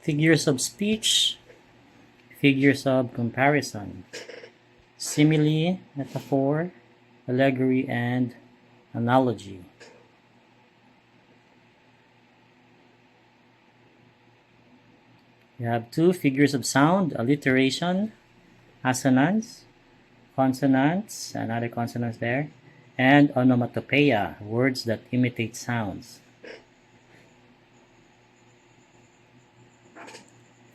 Figures of speech, figures of comparison, simile, metaphor, allegory, and analogy. We have two figures of sound, alliteration, assonance, consonants, another consonants there, and onomatopoeia, words that imitate sounds.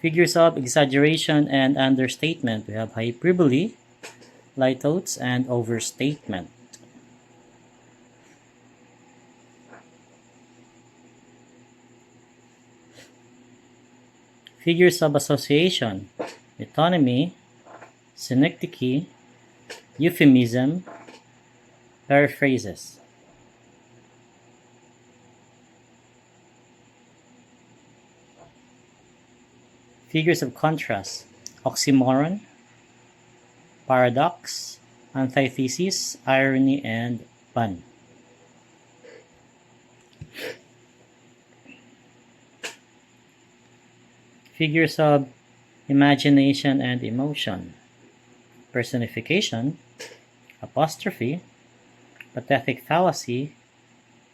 Figures of exaggeration and understatement. We have hyperbole, litotes, and overstatement. Figures of association, metonymy, synecdoche, euphemism, periphrases. Figures of contrast, oxymoron, paradox, antithesis, irony, and pun. Figures of imagination and emotion, personification, apostrophe, pathetic fallacy,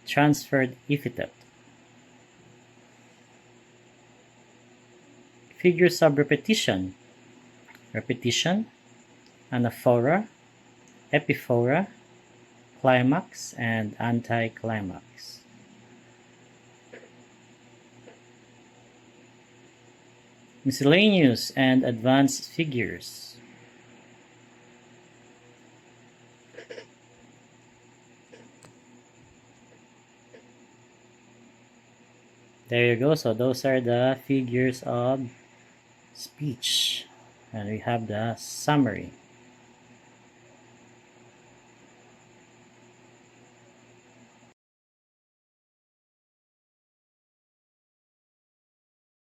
transferred epithet. Figures of repetition, anaphora, epiphora, climax, and anticlimax. Miscellaneous and advanced figures. There you go. So those are the figures of speech, and we have the summary.